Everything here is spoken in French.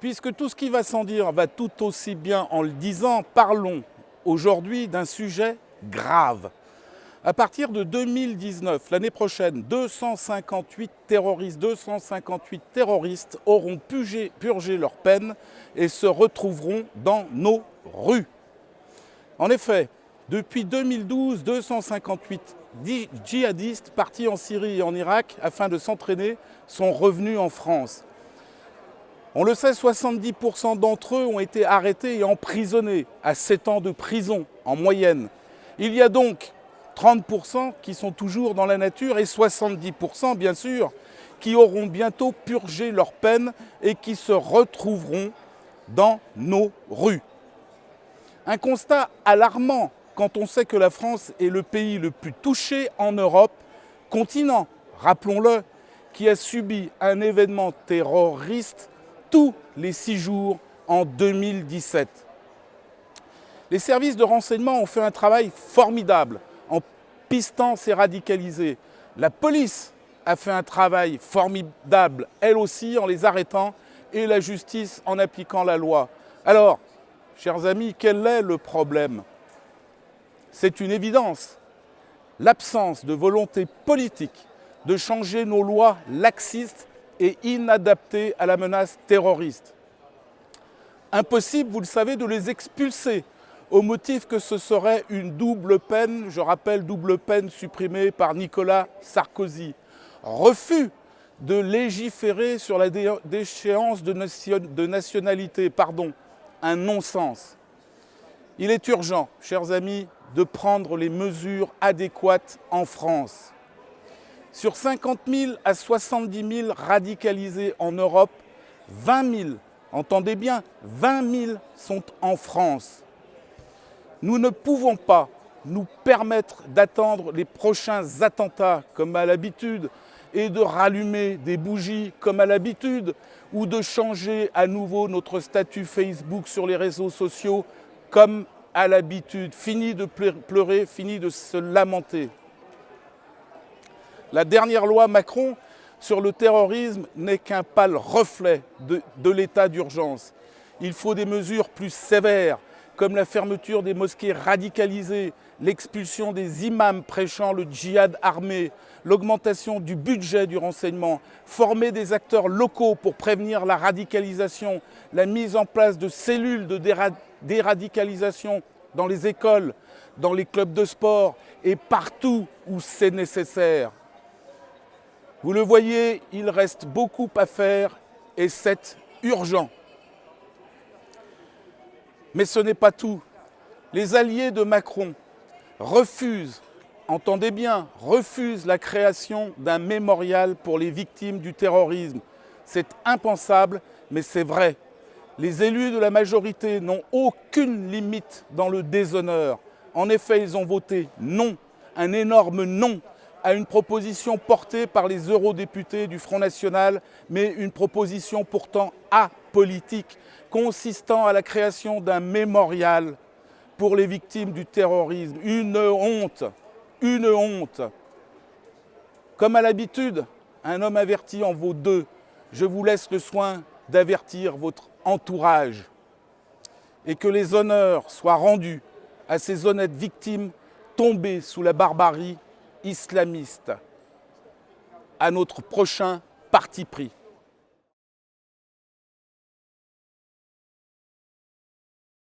Puisque tout ce qui va sans dire va tout aussi bien en le disant, parlons aujourd'hui d'un sujet grave. À partir de 2019, l'année prochaine, 258 terroristes auront purgé leur peine et se retrouveront dans nos rues. En effet, depuis 2012, 258 djihadistes partis en Syrie et en Irak afin de s'entraîner sont revenus en France. On le sait, 70% d'entre eux ont été arrêtés et emprisonnés à 7 ans de prison en moyenne. Il y a donc 30% qui sont toujours dans la nature et 70% bien sûr qui auront bientôt purgé leur peine et qui se retrouveront dans nos rues. Un constat alarmant quand on sait que la France est le pays le plus touché en Europe, continent, rappelons-le, qui a subi un événement terroriste tous les 6 jours en 2017. Les services de renseignement ont fait un travail formidable en pistant ces radicalisés. La police a fait un travail formidable, elle aussi, en les arrêtant, et la justice en appliquant la loi. Alors, chers amis, quel est le problème? C'est une évidence. L'absence de volonté politique de changer nos lois laxistes et inadaptées à la menace terroriste. Impossible, vous le savez, de les expulser au motif que ce serait une double peine, je rappelle, double peine supprimée par Nicolas Sarkozy. Refus de légiférer sur la déchéance de nationalité, un non-sens. Il est urgent, chers amis, de prendre les mesures adéquates en France. Sur 50 000 à 70 000 radicalisés en Europe, 20 000, entendez bien, 20 000 sont en France. Nous ne pouvons pas nous permettre d'attendre les prochains attentats comme à l'habitude et de rallumer des bougies comme à l'habitude ou de changer à nouveau notre statut Facebook sur les réseaux sociaux comme à l'habitude. Fini de pleurer, fini de se lamenter. La dernière loi Macron sur le terrorisme n'est qu'un pâle reflet de l'état d'urgence. Il faut des mesures plus sévères, comme la fermeture des mosquées radicalisées, l'expulsion des imams prêchant le djihad armé, l'augmentation du budget du renseignement, former des acteurs locaux pour prévenir la radicalisation, la mise en place de cellules de déradicalisation dans les écoles, dans les clubs de sport et partout où c'est nécessaire. Vous le voyez, il reste beaucoup à faire et c'est urgent. Mais ce n'est pas tout. Les alliés de Macron refusent, entendez bien, refusent la création d'un mémorial pour les victimes du terrorisme. C'est impensable, mais c'est vrai. Les élus de la majorité n'ont aucune limite dans le déshonneur. En effet, ils ont voté non, un énorme non, à une proposition portée par les eurodéputés du Front National, mais une proposition pourtant apolitique, consistant à la création d'un mémorial pour les victimes du terrorisme. Une honte, une honte. Comme à l'habitude, un homme averti en vaut deux. Je vous laisse le soin d'avertir votre entourage et que les honneurs soient rendus à ces honnêtes victimes tombées sous la barbarie islamiste. À notre prochain parti pris.